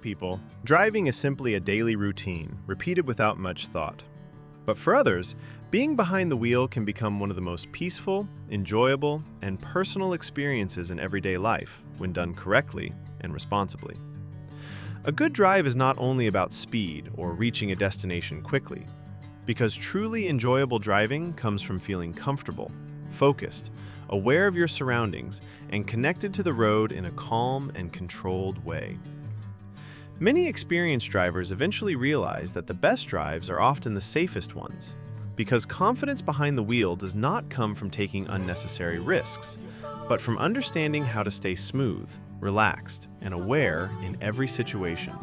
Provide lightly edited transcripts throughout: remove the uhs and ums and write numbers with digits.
people, driving is simply a daily routine, repeated without much thought. But for others, being behind the wheel can become one of the most peaceful, enjoyable, and personal experiences in everyday life when done correctly and responsibly. A good drive is not only about speed or reaching a destination quickly, because truly enjoyable driving comes from feeling comfortable, focused, aware of your surroundings, and connected to the road in a calm and controlled way. Many experienced drivers eventually realize that the best drives are often the safest ones, because confidence behind the wheel does not come from taking unnecessary risks, but from understanding how to stay smooth, relaxed, and aware in every situation.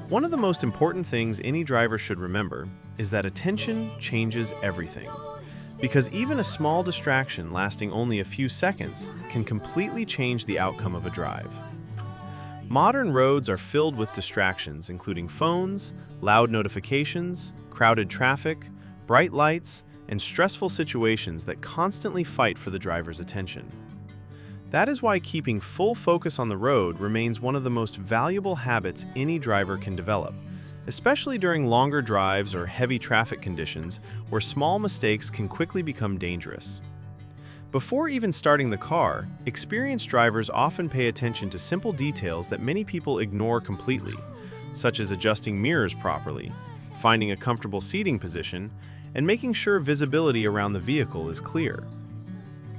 One of the most important things any driver should remember is that attention changes everything, because even a small distraction lasting only a few seconds can completely change the outcome of a drive. Modern roads are filled with distractions, including phones, loud notifications, crowded traffic, bright lights, and stressful situations that constantly fight for the driver's attention. That is why keeping full focus on the road remains one of the most valuable habits any driver can develop, especially during longer drives or heavy traffic conditions where small mistakes can quickly become dangerous. Before even starting the car, experienced drivers often pay attention to simple details that many people ignore completely, such as adjusting mirrors properly, finding a comfortable seating position, and making sure visibility around the vehicle is clear.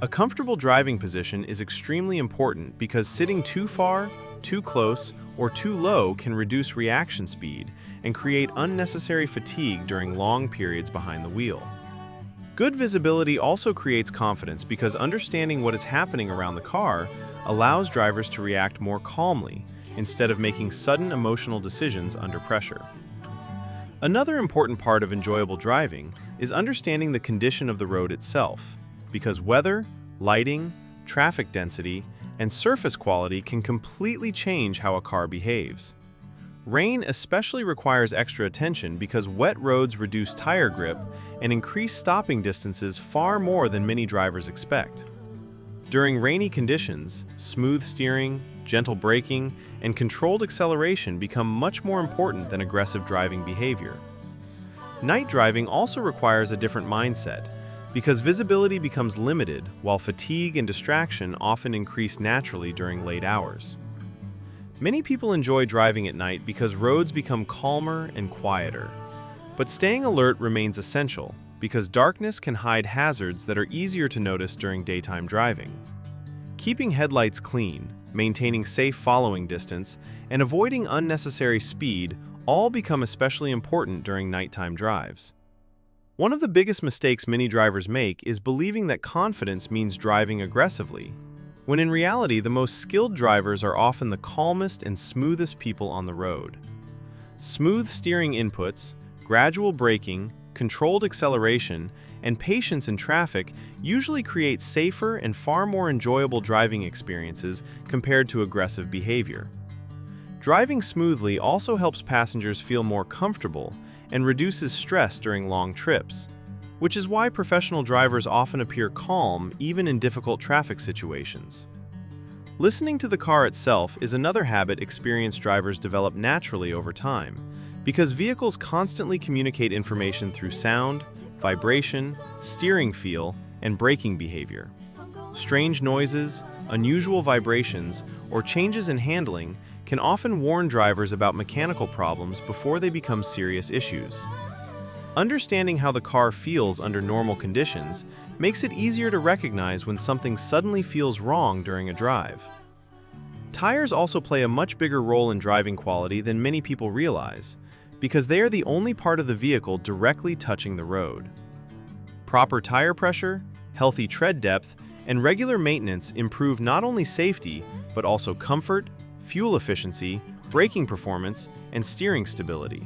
A comfortable driving position is extremely important because sitting too far, too close, or too low can reduce reaction speed and create unnecessary fatigue during long periods behind the wheel. Good visibility also creates confidence because understanding what is happening around the car allows drivers to react more calmly instead of making sudden emotional decisions under pressure. Another important part of enjoyable driving is understanding the condition of the road itself, because weather, lighting, traffic density, and surface quality can completely change how a car behaves. Rain especially requires extra attention because wet roads reduce tire grip and increase stopping distances far more than many drivers expect. During rainy conditions, smooth steering, gentle braking, and controlled acceleration become much more important than aggressive driving behavior. Night driving also requires a different mindset, because visibility becomes limited while fatigue and distraction often increase naturally during late hours. Many people enjoy driving at night because roads become calmer and quieter. But staying alert remains essential because darkness can hide hazards that are easier to notice during daytime driving. Keeping headlights clean, maintaining safe following distance, and avoiding unnecessary speed all become especially important during nighttime drives. One of the biggest mistakes many drivers make is believing that confidence means driving aggressively, when in reality the most skilled drivers are often the calmest and smoothest people on the road. Smooth steering inputs, gradual braking, controlled acceleration, and patience in traffic usually create safer and far more enjoyable driving experiences compared to aggressive behavior. Driving smoothly also helps passengers feel more comfortable and reduces stress during long trips, which is why professional drivers often appear calm even in difficult traffic situations. Listening to the car itself is another habit experienced drivers develop naturally over time, because vehicles constantly communicate information through sound, vibration, steering feel, and braking behavior. Strange noises, unusual vibrations, or changes in handling can often warn drivers about mechanical problems before they become serious issues. Understanding how the car feels under normal conditions makes it easier to recognize when something suddenly feels wrong during a drive. Tires also play a much bigger role in driving quality than many people realize, because they are the only part of the vehicle directly touching the road. Proper tire pressure, healthy tread depth, and regular maintenance improve not only safety, but also comfort, fuel efficiency, braking performance, and steering stability.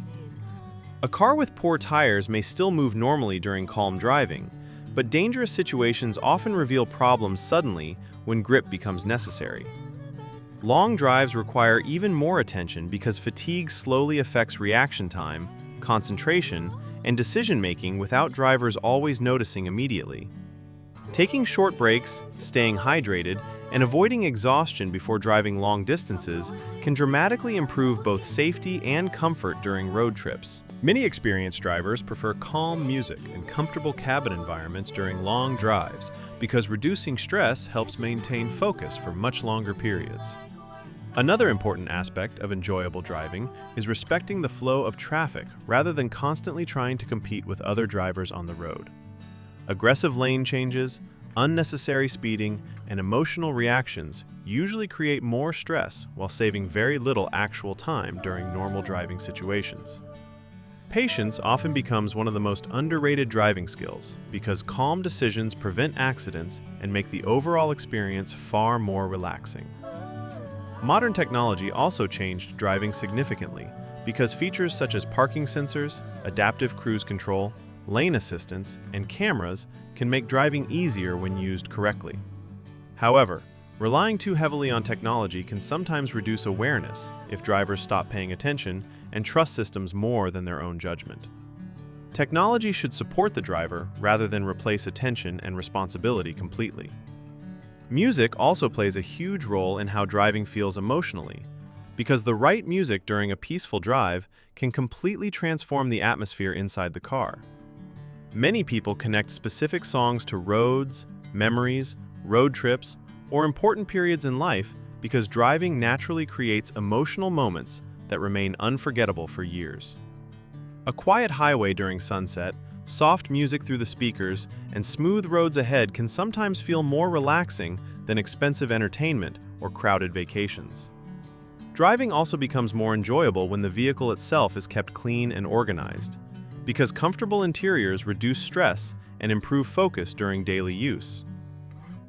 A car with poor tires may still move normally during calm driving, but dangerous situations often reveal problems suddenly when grip becomes necessary. Long drives require even more attention because fatigue slowly affects reaction time, concentration, and decision-making without drivers always noticing immediately. Taking short breaks, staying hydrated, and avoiding exhaustion before driving long distances can dramatically improve both safety and comfort during road trips. Many experienced drivers prefer calm music and comfortable cabin environments during long drives because reducing stress helps maintain focus for much longer periods. Another important aspect of enjoyable driving is respecting the flow of traffic rather than constantly trying to compete with other drivers on the road. Aggressive lane changes, unnecessary speeding, and emotional reactions usually create more stress while saving very little actual time during normal driving situations. Patience often becomes one of the most underrated driving skills because calm decisions prevent accidents and make the overall experience far more relaxing. Modern technology also changed driving significantly because features such as parking sensors, adaptive cruise control, lane assistance, and cameras can make driving easier when used correctly. However, relying too heavily on technology can sometimes reduce awareness if drivers stop paying attention and trust systems more than their own judgment. Technology should support the driver rather than replace attention and responsibility completely. Music also plays a huge role in how driving feels emotionally, because the right music during a peaceful drive can completely transform the atmosphere inside the car. Many people connect specific songs to roads, memories, road trips, or important periods in life because driving naturally creates emotional moments that remain unforgettable for years. A quiet highway during sunset, soft music through the speakers, and smooth roads ahead can sometimes feel more relaxing than expensive entertainment or crowded vacations. Driving also becomes more enjoyable when the vehicle itself is kept clean and organized, because comfortable interiors reduce stress and improve focus during daily use.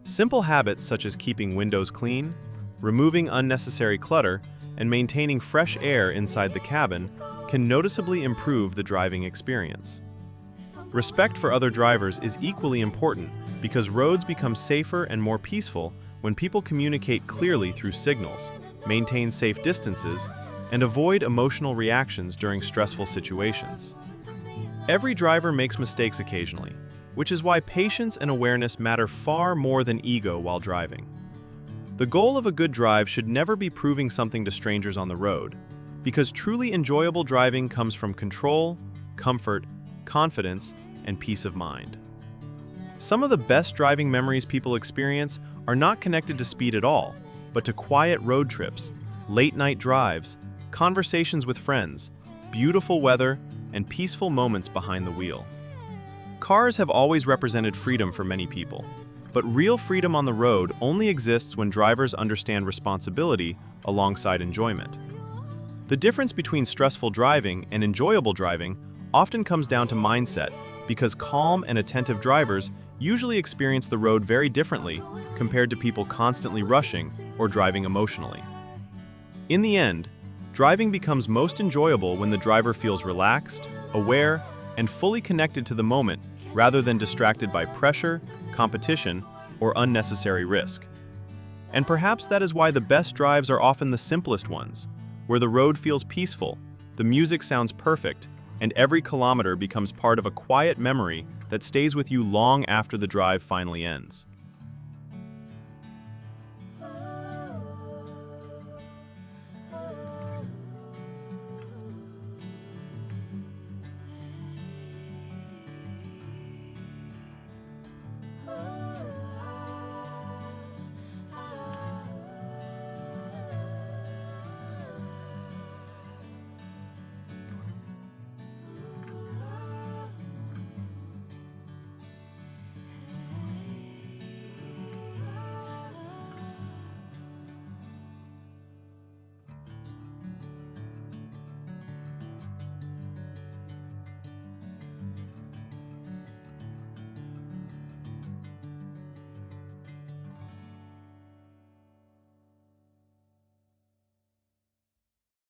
Simple habits such as keeping windows clean, removing unnecessary clutter, and maintaining fresh air inside the cabin can noticeably improve the driving experience. Respect for other drivers is equally important because roads become safer and more peaceful when people communicate clearly through signals, maintain safe distances, and avoid emotional reactions during stressful situations. Every driver makes mistakes occasionally, which is why patience and awareness matter far more than ego while driving. The goal of a good drive should never be proving something to strangers on the road, because truly enjoyable driving comes from control, comfort, confidence, and peace of mind. Some of the best driving memories people experience are not connected to speed at all, but to quiet road trips, late-night drives, conversations with friends, beautiful weather, and peaceful moments behind the wheel. Cars have always represented freedom for many people, but real freedom on the road only exists when drivers understand responsibility alongside enjoyment. The difference between stressful driving and enjoyable driving often comes down to mindset, because calm and attentive drivers usually experience the road very differently compared to people constantly rushing or driving emotionally. In the end, driving becomes most enjoyable when the driver feels relaxed, aware, and fully connected to the moment rather than distracted by pressure, competition, or unnecessary risk. And perhaps that is why the best drives are often the simplest ones, where the road feels peaceful, the music sounds perfect, and every kilometer becomes part of a quiet memory that stays with you long after the drive finally ends.